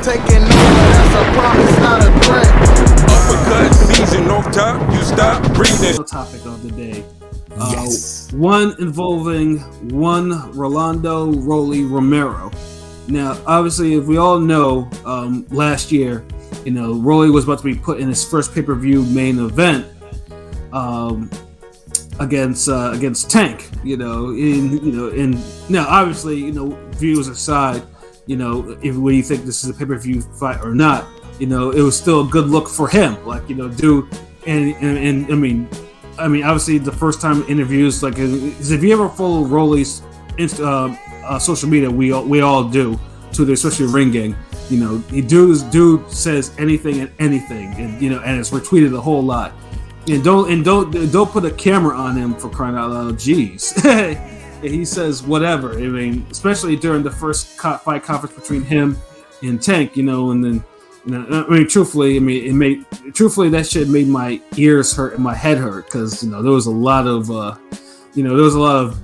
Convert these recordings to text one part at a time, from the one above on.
taking over, that's a promise, not a threat. Uppercut season off top, you stop breathing. Topic of the day. Yes. One involving Rolando, Romero. Now, obviously, if we all know, last year, Rolly was about to be put in his first pay-per-view main event against Tank. And now obviously, views aside, if when you think this is a pay-per-view fight or not, it was still a good look for him. Dude, and I mean, obviously, the first time interviews, if you ever follow Rolly's social media, we all do, especially Ring Gang. Dude says anything and anything, and it's retweeted a whole lot. And don't put a camera on him, for crying out loud. Jeez. He says whatever. I mean, especially during the first fight conference between him and Tank, and then. Truthfully, that shit made my ears hurt and my head hurt because there was a lot of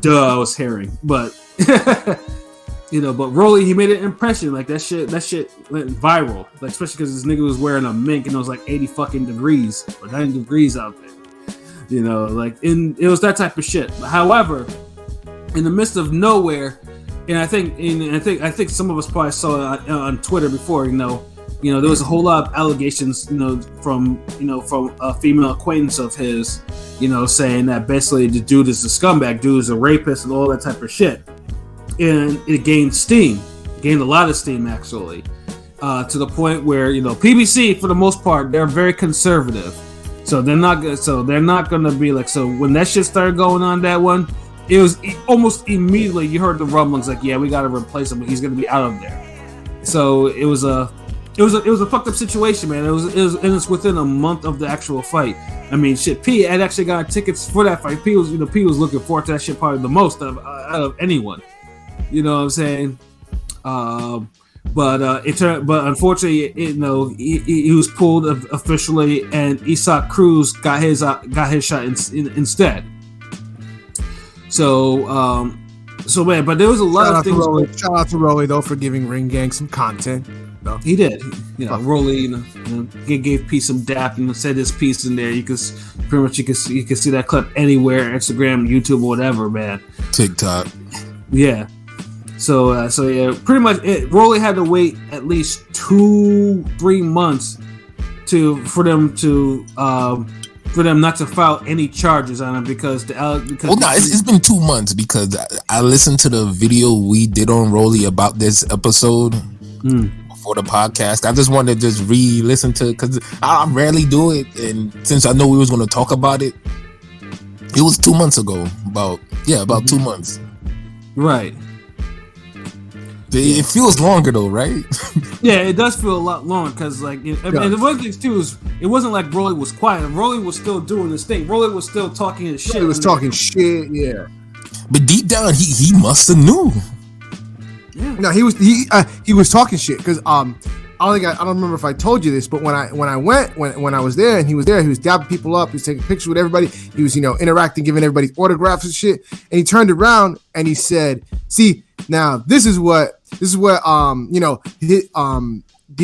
duh I was hearing, but but Rolly, he made an impression. That shit went viral, especially because this nigga was wearing a mink and it was 80 fucking degrees or 90 degrees out there, it was that type of shit. However, in the midst of nowhere, and I think some of us probably saw it on Twitter before, there was a whole lot of allegations, from a female acquaintance of his, saying that basically the dude is a scumbag, dude is a rapist, and all that type of shit. And it gained a lot of steam actually, to the point where PBC for the most part they're very conservative, so they're not gonna be so when that shit started going on, that one, it was almost immediately you heard the rumblings yeah, we gotta replace him, but he's gonna be out of there. So it was a fucked up situation, man. It was within a month of the actual fight. I mean, shit. P had actually got tickets for that fight. P was looking forward to that shit probably the most out of anyone. You know what I'm saying? But unfortunately, he was pulled officially, and Isaac Cruz got his shot instead. So man, but there was a lot of things. Shout out to Rolly though for giving Ring Gang some content. No. He did. Rolly, he gave P some dap and said his piece in there. You can see that clip anywhere, Instagram, YouTube, whatever, man. TikTok. Yeah. So yeah, pretty much Rolly had to wait at least 2-3 months for them not to file any charges on him because it's been 2 months because I listened to the video we did on Rolly about this episode. For the podcast. I just wanted to just re-listen to it because I rarely do it, and since I know we was going to talk about it, it was 2 months ago. About 2 months. Right. It feels longer though, right? Yeah, it does feel a lot longer because and the one thing too is it wasn't like Rolly was quiet. Rolly was still doing his thing. Rolly was still talking his shit. He was talking shit, yeah. But deep down, he must have knew. Yeah. No, he was talking shit because I don't remember if I told you this, but when I was there and he was dabbing people up, he was taking pictures with everybody, he was interacting, giving everybody autographs and shit, and he turned around and he said, "See, now this is what the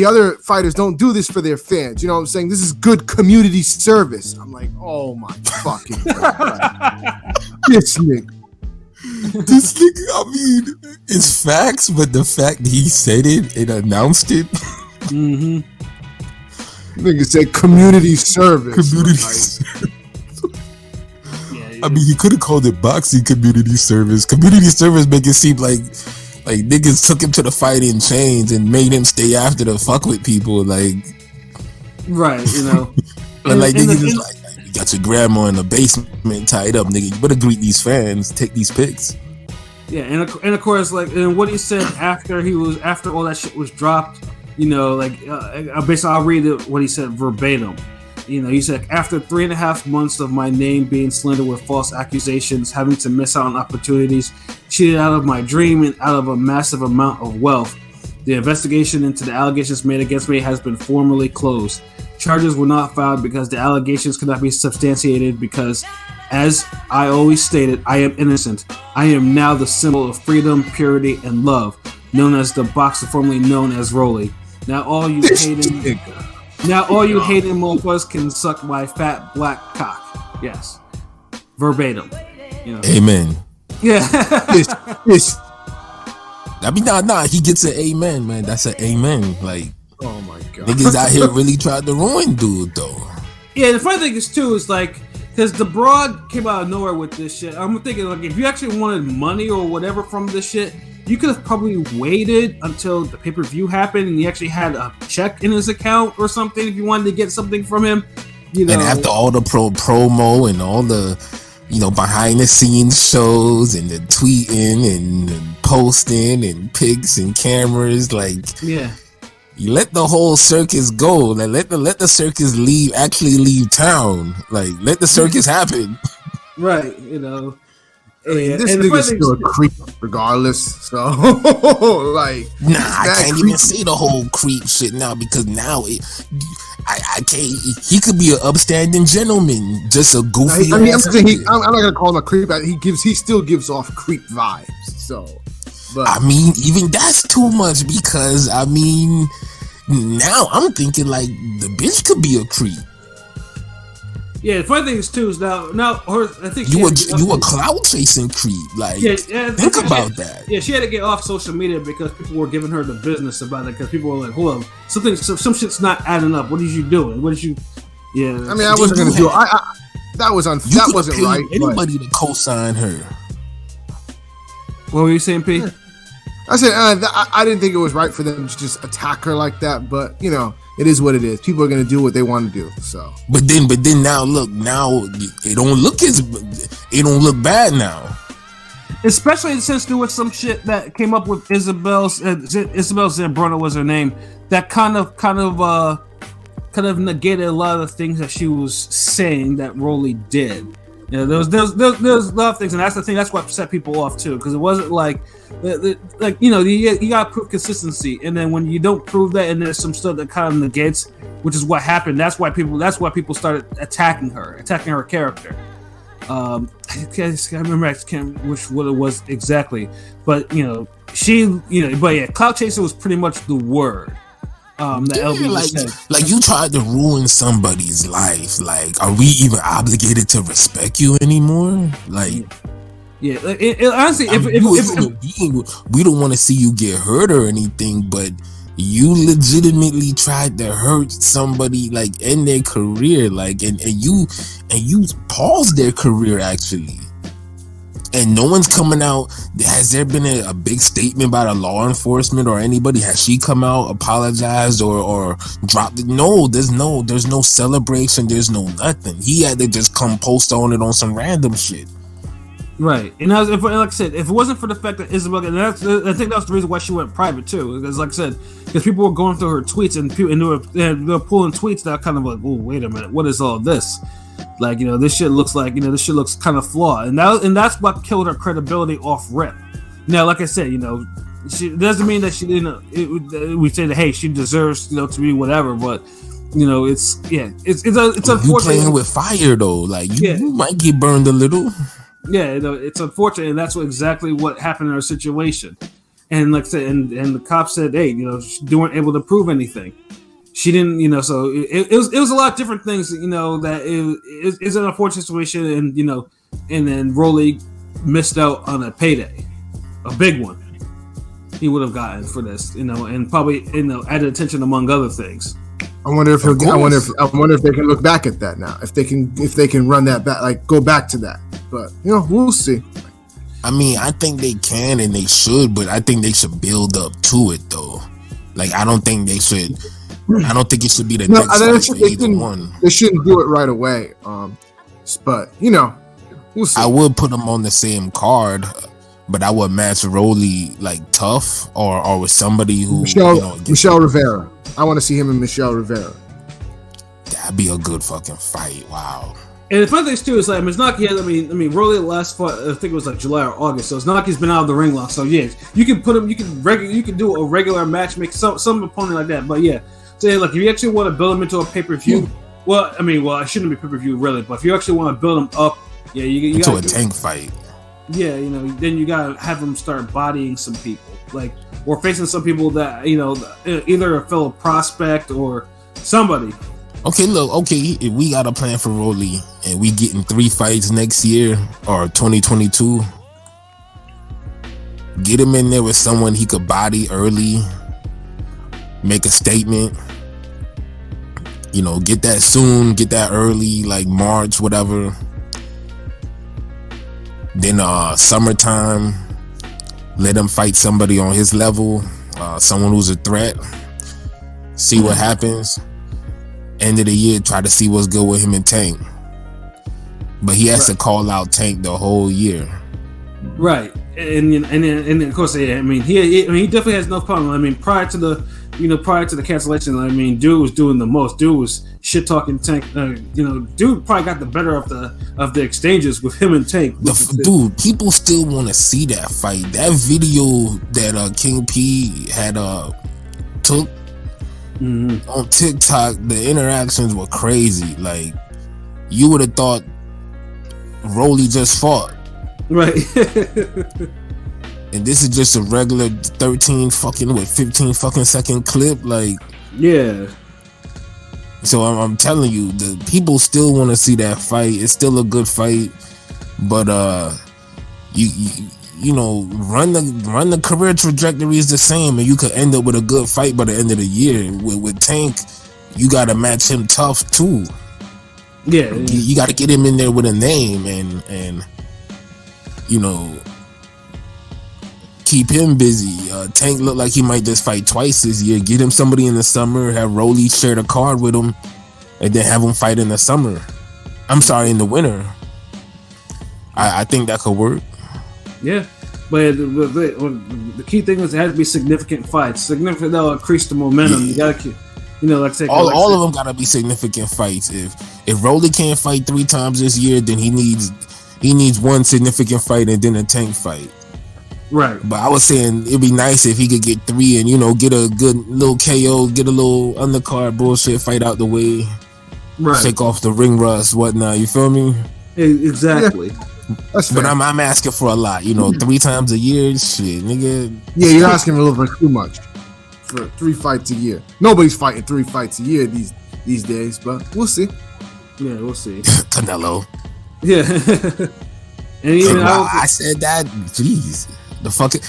other fighters don't do this for their fans. You know what I'm saying? This is good community service." I'm like, oh my fucking God. This nigga. This nigga, I mean, it's facts, but the fact that he said it and announced it. Mm-hmm. Nigga said community service. I mean, he could have called it boxing community service. Community service make it seem like niggas took him to the fight in chains and made him stay after to fuck with people, right, niggas is like, you got your grandma in the basement tied up, nigga. You better greet these fans, take these pics. Yeah, and of course, and what he said after all that shit was dropped, basically I'll read what he said verbatim. He said, after 3.5 months of my name being slandered with false accusations, having to miss out on opportunities, cheated out of my dream and out of a massive amount of wealth, the investigation into the allegations made against me has been formally closed. Charges were not filed because the allegations could not be substantiated because, as I always stated, I am innocent. I am now the symbol of freedom, purity, and love, known as the boxer formerly known as Rolly. Now all you hating mofas can suck my fat black cock. Yes, verbatim. You know. Amen. Yeah. This. I mean, nah. He gets an amen, man. That's an amen. Like, Oh my god. niggas out here really tried to ruin dude, though. Yeah, the funny thing is too is like because the broad came out of nowhere with this shit. I'm thinking like if you actually wanted money or whatever from this shit, you could have probably waited until the pay-per-view happened and he actually had a check in his account or something if you wanted to get something from him. You know, And after all the promo and all the, behind the scenes shows and the tweeting and posting and pics and cameras, like, yeah. you let the whole circus go. Like, let the circus leave town. Like, let the circus happen. Right, you know. This nigga's still a creep regardless. So like, nah, I can't even say the whole creep shit now because now I can't. He could be an upstanding gentleman, just a goofy. I'm not gonna call him a creep. He still gives off creep vibes. So, but I mean, even that's too much because I mean, now I'm thinking like the bitch could be a creep. Yeah, the funny thing is too is now I think you a clout chasing creep. Like, think about that. Yeah, she had to get off social media because people were giving her the business about it because people were like, "Hold on, some shit's not adding up. What is you doing? What did you?" Yeah, I mean, I wasn't gonna do it. That wasn't right. Anybody to co-sign her. What were you saying, P? I said I didn't think it was right for them to just attack her like that, but it is what it is. People are gonna do what they want to do. So, but then now it don't look bad now. Especially since there was some shit that came up with Isabel Zambrano was her name. That kind of negated a lot of the things that she was saying that Rolly did. There was a lot of things, and that's the thing. That's what set people off too, because it wasn't like you got to prove consistency, and then when you don't prove that, and there's some stuff that kind of negates, which is what happened. That's why people started attacking her character. I remember I can't what it was exactly, but clout chaser was pretty much the word. That LB said. Like you tried to ruin somebody's life. Like, are we even obligated to respect you anymore? Like, yeah. Honestly, we don't want to see you get hurt or anything, but you legitimately tried to hurt somebody, like, in their career, like, and you paused their career actually. And no one's coming out. Has there been a big statement by the law enforcement or anybody? Has she come out, apologized, or dropped it? No, there's no celebration. There's no nothing. He had to just come post on it on some random shit. Right, and like I said, if it wasn't for the fact that Isabel, and I think that's the reason why she went private too. Because, like I said, because people were going through her tweets and they were pulling tweets that are kind of like, oh, wait a minute, what is all this? Like, this shit looks like, this shit looks kind of flawed, and that's what killed her credibility off rip. Now, like I said, she doesn't mean that she didn't. We say that hey, she deserves to be whatever, but it's unfortunate. You playing with fire though, like you might get burned a little. Yeah, it's unfortunate, and that's exactly what happened in her situation. And like I said, and the cops said, hey, they weren't able to prove anything. She didn't, so it was a lot of different things, that it's an unfortunate situation, and then Rolly missed out on a payday, a big one. He would have gotten for this, and probably added attention among other things. I wonder if they can look back at that now, if they can run that back, like go back to that. But we'll see. I mean, I think they can and they should, but I think they should build up to it though. Like, I don't think it should be the next one. They shouldn't do it right away. But we'll see. I would put them on the same card, but I would match Rolly like tough or with somebody who Michelle Rivera. I want to see him and Michelle Rivera. That'd be a good fucking fight. Wow. And the funny thing too is like Miznaki had, I mean, Rolly last fought, I think it was like July or August. So Miznaki's been out of the ring long. So yeah, you can put him, you can do a regular match, make some opponent like that. But yeah, so like if you actually want to build him into a pay-per-view, it shouldn't be pay-per-view really, but if you actually want to build him up, yeah, you into a tank fight. Yeah, you know, then you gotta have him start bodying some people, like, or facing some people that, you know, either a fellow prospect or somebody. Okay, look, if we got a plan for Rolly and we getting 3 fights next year or 2022, get him in there with someone he could body early, make a statement. You know, get that soon, get that early, like March, whatever. Then summertime, let him fight somebody on his level, someone who's a threat. See what happens. End of the year, try to see what's good with him and Tank. But he has to call out Tank the whole year. Right, and of course, yeah, I mean, he definitely has no problem. I mean, prior to the cancellation, I mean, dude was doing the most. Dude was shit talking Tank. You know, dude probably got the better of the exchanges with him and Tank. Dude, people still want to see that fight. That video that King P had took on TikTok, the interactions were crazy. Like, you would have thought Rolly just fought. Right. And this is just a regular 15 fucking second clip. Like, yeah. So I'm telling you, the people still want to see that fight. It's still a good fight, but you know, run the career trajectory is the same, and you could end up with a good fight by the end of the year. With Tank, you got to match him tough too. Yeah. You got to get him in there with a name and you know, keep him busy. Tank looked like he might just fight twice this year. Get him somebody in the summer, have Rolly share the card with him, and then have him fight in the summer. I'm sorry, in the winter. I think that could work. Yeah, but the key thing is it has to be significant fights. Significant, that'll increase the momentum. You gotta keep, you know, like I say, all of them gotta be significant fights. If Rolly can't fight 3 times this year, then he needs one significant fight and then a Tank fight. Right. But I was saying it'd be nice if he could get 3 and, you know, get a good little KO, get a little undercard bullshit fight out the way. Right. Shake off the ring rust, whatnot. You feel me? Exactly. Yeah. But I'm asking for a lot, you know, 3 times a year, shit, nigga. Yeah, you're asking a little bit too much for 3 fights a year. Nobody's fighting 3 fights a year these days, but we'll see. Yeah, we'll see. Canelo. Yeah. And even I said that, jeez. The fucking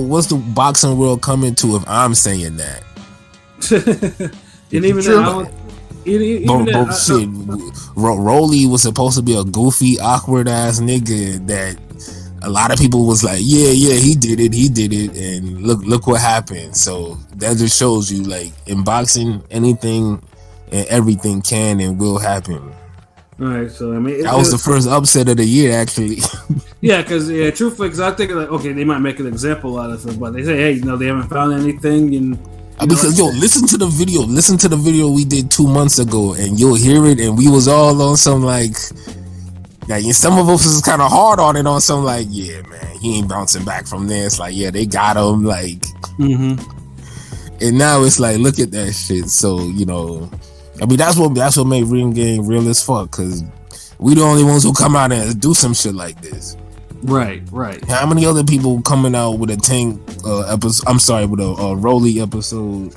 what's the boxing world coming to if I'm saying that? And even shit, Rolly was supposed to be a goofy, awkward ass nigga that a lot of people was like, yeah, he did it, and look what happened. So that just shows you, like, in boxing, anything and everything can and will happen. All right, so I mean, that was the first upset of the year, actually. Yeah, because truthfully, because I think, like, okay, they might make an example out of it, but they say, hey, you know, they haven't found anything, and because listen to the video we did 2 months ago, and you'll hear it, and we was all on some like some of us was kind of hard on it, on some like, yeah, man, he ain't bouncing back from this. Like, yeah, they got him, like, and now it's like, look at that shit. So, you know, I mean, that's what made Ring Gang real as fuck, because we the only ones who come out and do some shit like this. Right. How many other people coming out with a Tank episode? I'm sorry, with a Rolly episode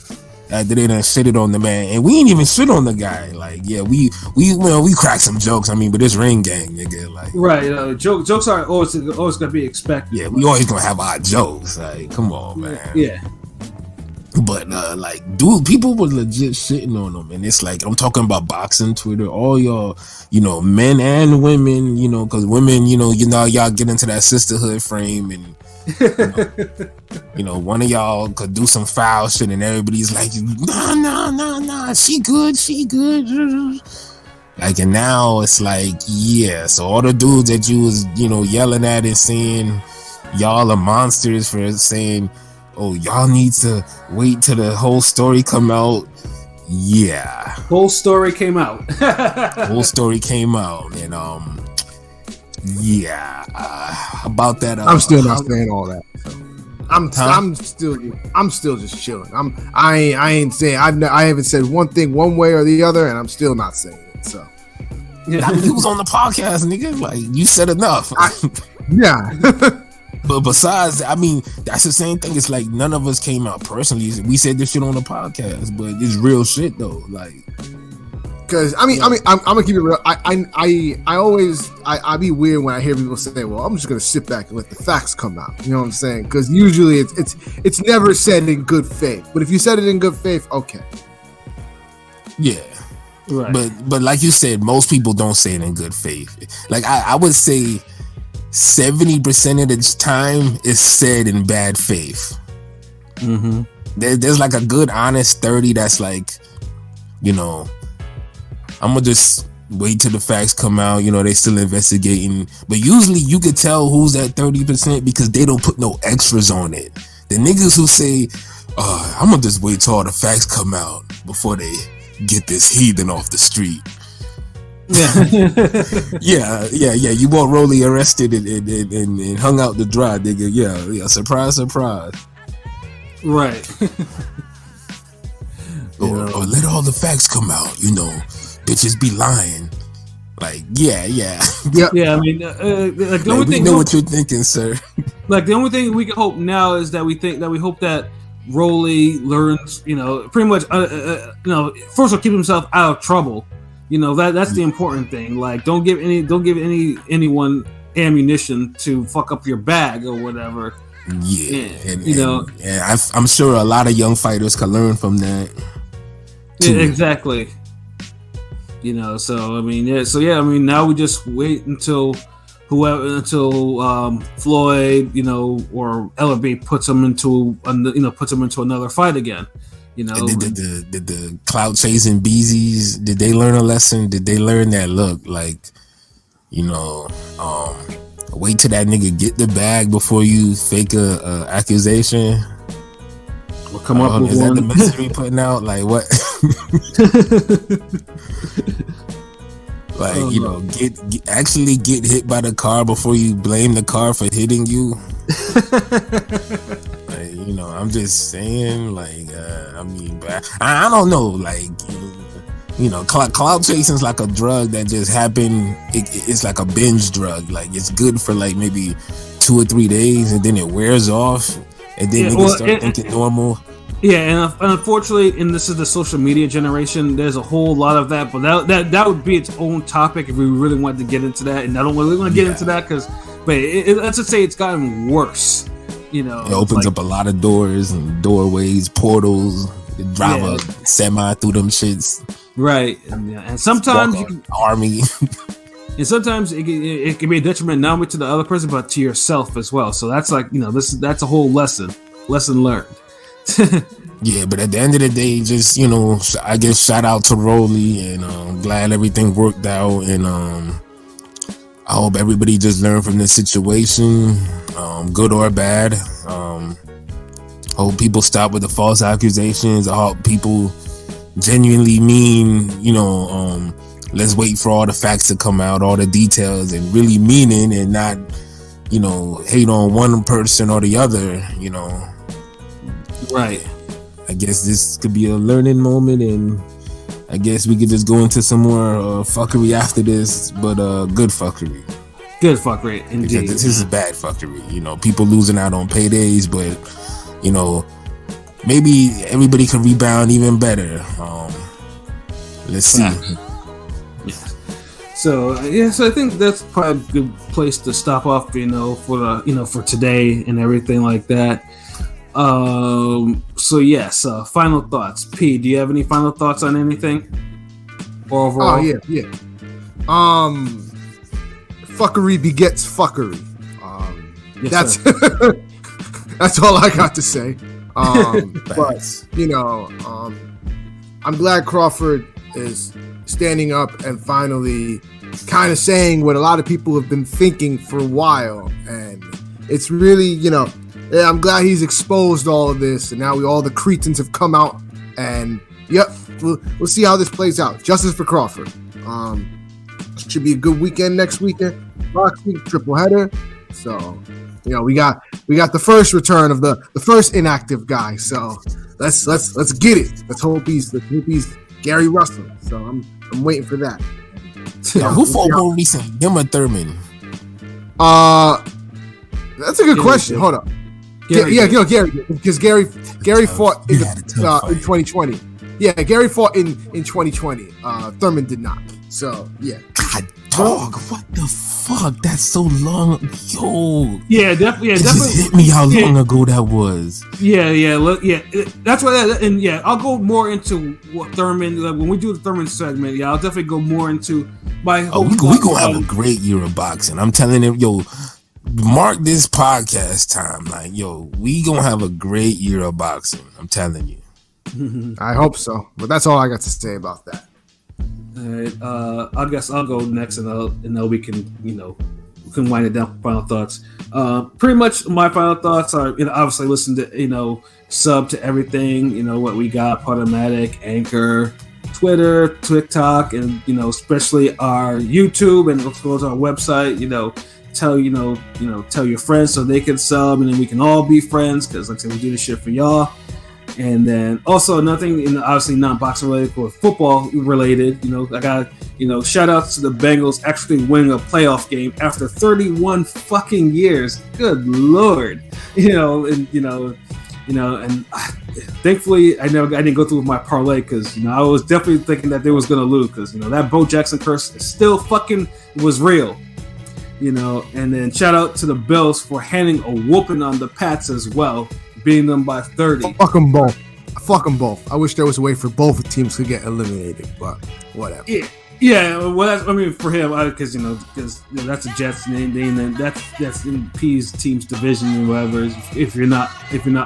after they done shitted on the man, and we ain't even shit on the guy. Like, yeah, we crack some jokes. I mean, but it's Ring Gang, nigga. Like, right, jokes are always gonna be expected. Yeah, we always gonna have our jokes. Like, come on, man. Yeah. But like, dude, people were legit shitting on them, and it's like, I'm talking about boxing Twitter, all y'all, you know, men and women, you know, because women, you know, y'all get into that sisterhood frame, and you know, one of y'all could do some foul shit, and everybody's like, nah, she good. Like, and now it's like, yeah, so all the dudes that you was, you know, yelling at and saying y'all are monsters for saying, oh, y'all need to wait till the whole story come out. Yeah. Whole story came out. And yeah. About that. I'm still not saying all that. I'm still just chilling. I ain't saying, I haven't said one thing one way or the other, and I'm still not saying it. So yeah. I mean, you was on the podcast, nigga. Like, you said enough. Yeah. But besides, I mean, that's the same thing. It's like none of us came out personally. We said this shit on the podcast, but it's real shit though. Like, because I'm gonna keep it real. I be weird when I hear people say, "Well, I'm just gonna sit back and let the facts come out." You know what I'm saying? Because usually it's never said in good faith. But if you said it in good faith, okay. Yeah. Right. But like you said, most people don't say it in good faith. Like I would say 70% of the time is said in bad faith. Mm-hmm. There's like a good honest 30 that's like, you know, I'm gonna just wait till the facts come out. You know, they still investigating. But usually you could tell who's that 30% because they don't put no extras on it. The niggas who say, I'm gonna just wait till all the facts come out before they get this heathen off the street. Yeah. You want Rolly arrested and hung out to dry, nigga. Yeah. Surprise. Right. Or let all the facts come out. You know, bitches be lying. Like, yeah. Yeah, I mean, like the only we thing know what you're thinking, sir. Like the only thing we can hope now is that we hope that Rolly learns, you know, pretty much, you know, first of all, keep himself out of trouble. You know, that's the important thing. Like, don't give anyone ammunition to fuck up your bag or whatever. Yeah, and I'm sure a lot of young fighters can learn from that. Yeah, exactly. You know, so I mean, I mean, now we just wait until Floyd, you know, or LB puts him into another fight again. You know, did the clout chasing beezies, did they learn a lesson? Did they learn that look, like, you know, wait till that nigga get the bag before you fake a accusation? We'll come up with is one. that the message we putting out? Like what? Like, you know, actually get hit by the car before you blame the car for hitting you. Like, you know, I'm just saying, like, I mean, I don't know, like, you know, cloud chasing is like a drug that just happened. It's like a binge drug. Like, it's good for like maybe 2 or 3 days, and then it wears off, and then niggas start thinking normal. Yeah, and unfortunately, and this is the social media generation, there's a whole lot of that, but that would be its own topic if we really wanted to get into that, and I don't really want to get into that because, but let's just say it's gotten worse. You know, it opens up a lot of doors and doorways, portals. You drive a semi through them shits. Right, and sometimes army. And sometimes it can be a detriment not only to the other person but to yourself as well. So that's like, you know, that's a whole lesson learned. Yeah, but at the end of the day, just, you know, I guess shout out to Rolly, and I'm glad everything worked out, and I hope everybody just learned from this situation, good or bad. Hope people stop with the false accusations. I hope people genuinely mean, you know, let's wait for all the facts to come out, all the details, and really mean it, and not, you know, hate on one person or the other, you know. Right. I guess this could be a learning moment, and I guess we could just go into some more fuckery after this, but good fuckery. Good fuckery, indeed. Because this is bad fuckery. You know, people losing out on paydays, but, you know, maybe everybody can rebound even better. Let's see. Yeah. So so I think that's probably a good place to stop off, you know, for today and everything like that. So yes, final thoughts. P, do you have any final thoughts on anything? Or overall? Oh yeah. Fuckery begets fuckery. Yes, that's all I got to say. But you know, I'm glad Crawford is standing up and finally kind of saying what a lot of people have been thinking for a while, and it's really, you know, I'm glad he's exposed all of this, and now all the cretins have come out, and we'll see how this plays out. Justice for Crawford. Should be a good weekend next weekend. Boxing triple header. So, you know, we got the first return of the first inactive guy. So let's get it. Let's hope he's Gary Russell. So I'm waiting for that. Who fought more recently, him or Thurman? That's a good question. Hold up. Gary, Gary, because Gary fought in 2020. Yeah, Gary fought in 2020. Thurman did not. So yeah. God, dog, what the fuck? That's so long. Yo. Yeah, definitely. It just hit me how long ago that was. Yeah. That's what. And yeah, I'll go more into what Thurman. Like, when we do the Thurman segment, yeah, I'll definitely go more into my. We gonna have a great year of boxing. I'm telling him, yo. Mark this podcast time, like, yo, we gonna have a great year of boxing. I'm telling you. I hope so, but that's all I got to say about that. All right, I guess I'll go next, and then we can, we can wind it down for final thoughts. Pretty much my final thoughts are, obviously listen to, sub to everything, what we got, Podomatic, Anchor, Twitter, TikTok, and especially our YouTube, and of course our website. Tell your friends so they can sub, and then we can all be friends, because like I said, we do this shit for y'all. And then also another thing, obviously not boxing related, but football related, I got shout out to the Bengals actually winning a playoff game after 31 fucking years. Good lord. And thankfully I didn't go through with my parlay, because I was definitely thinking that they was gonna lose, because that Bo Jackson curse still fucking was real. And then shout out to the Bills for handing a whooping on the Pats as well, beating them by 30. Fuck them both. I wish there was a way for both teams to get eliminated, but whatever. Yeah. Well, for him, because that's a Jets name, and that's in P's team's division and whatever. If you're not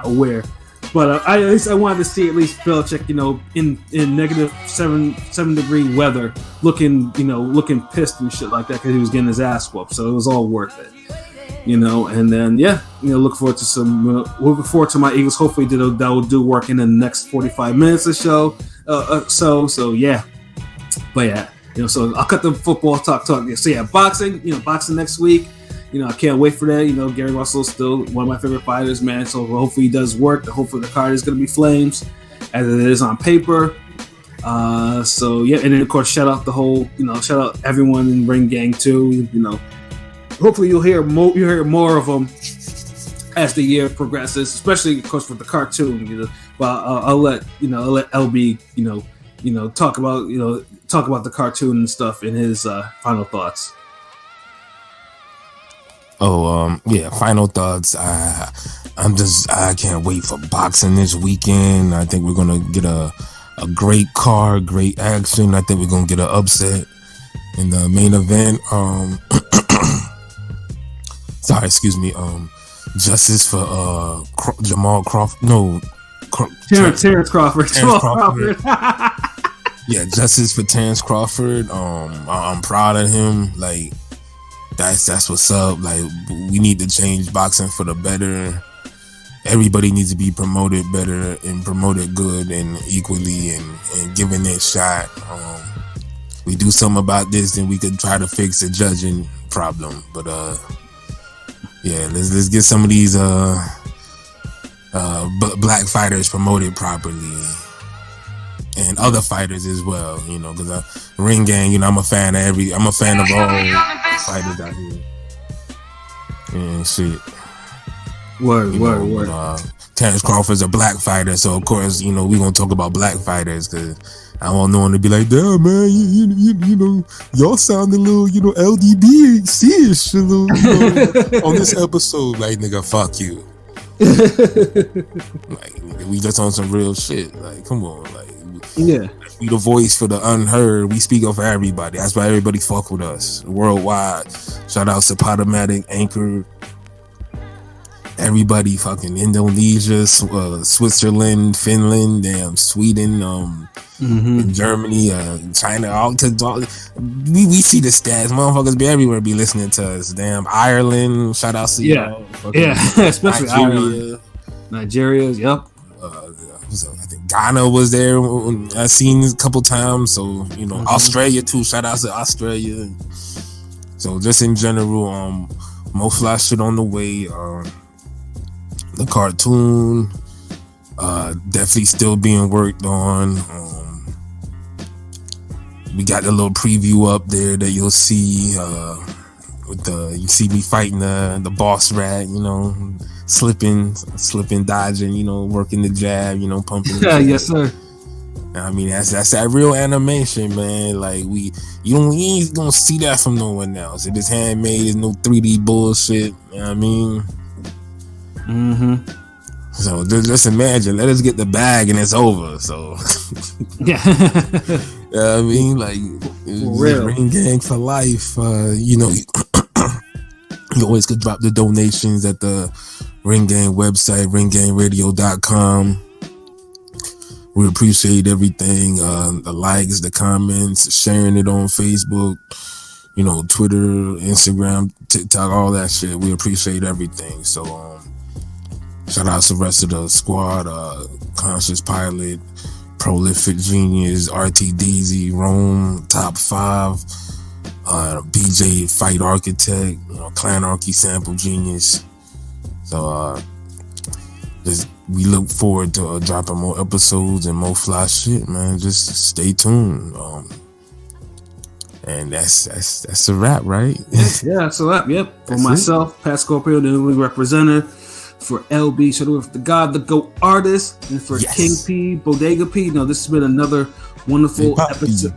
aware. But at least I wanted to see at least Belichick, in negative seven degree weather, looking pissed and shit like that, because he was getting his ass whooped. So it was all worth it, And then look forward to my Eagles. Hopefully that will do work in the next 45 minutes or so. So yeah, but yeah, so I'll cut the football talk. So yeah, boxing next week. I can't wait for that. Gary Russell's still one of my favorite fighters, man. So hopefully he does work. Hopefully the card is going to be flames, as it is on paper. So yeah, and then of course shout out everyone in Ring Gang too. Hopefully you'll hear more of them as the year progresses, especially of course with the cartoon. But I'll let LB talk about the cartoon and stuff in his final thoughts. Yeah, final thoughts. I can't wait for boxing this weekend. I think we're gonna get a great card, great action. I think we're gonna get an upset in the main event. Sorry, excuse me. Justice for Jamal Crawford. No, Terrence Crawford. Terrence Crawford. Yeah, justice for Terrence Crawford. I'm proud of him. Like, that's what's up. Like, we need to change boxing for the better. Everybody needs to be promoted better and promoted good and equally and given their shot. We do something about this, then we could try to fix the judging problem. But yeah, let's get some of these black fighters promoted properly, and other fighters as well. Because Ring Gang, I'm a fan of all fighters out here. And shit. Word. Terrence Crawford's a black fighter, so of course, we gonna talk about black fighters, because I want no one to be like, damn man, y'all sound a little, LDBC-ish, on this episode. Like, nigga, fuck you. Like, we just on some real shit. Like, come on, like, yeah, we the voice for the unheard. We speak up for everybody. That's why everybody fuck with us worldwide. Shout out to Podomatic, Anchor, everybody, fucking Indonesia, Switzerland, Finland, damn, Sweden, Germany, China. We see the stats. Motherfuckers be everywhere, be listening to us. Damn, Ireland. Shout out to y'all. Yeah, especially Nigeria. Yep. I think Ghana was there. I've seen a couple times. So Australia too. Shout out to Australia. So just in general, more fly shit on the way. The cartoon, definitely still being worked on. We got the little preview up there that you'll see with the you see me fighting the boss rat, you know, slipping, dodging, you know, working the jab, you know, pumping. The jab. Yes, sir. I mean, that's that real animation, man. Like you ain't gonna see that from no one else. It is handmade. It's no 3D bullshit. You know what I mean? Mm-hmm. So just imagine, let us get the bag and it's over. So yeah, you know what I mean, like real. Ring Gang for life. You know, you always could drop the donations at the Ring Gang website, ringgangradio.com. We appreciate everything, the likes, the comments, sharing it on Facebook, you know, Twitter, Instagram, TikTok, all that shit. We appreciate everything. So shout out to the rest of the squad, Conscious Pilot, Prolific Genius, RTDZ, Rome, Top 5, BJ Fight Architect, you know, Clanarchy Sample Genius. So we look forward to dropping more episodes and more fly shit, man. Just stay tuned. And that's a wrap, right? Yeah, that's a wrap. Yep. For That's myself, Pat Scorpio, the newly represented. For LB, shout out to the God, the GOAT artist, and for Yes. King P, Bodega P. Now, this has been another wonderful Hey, episode.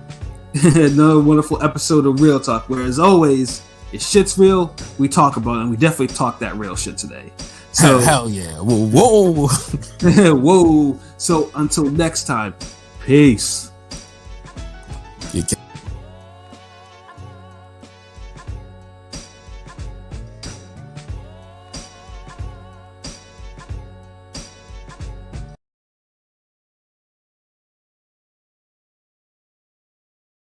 Another wonderful episode of Real Talk. Where, as always, if shit's real, we talk about it, and we definitely talk that real shit today. So, Hell yeah. Whoa. whoa. So, until next time, peace.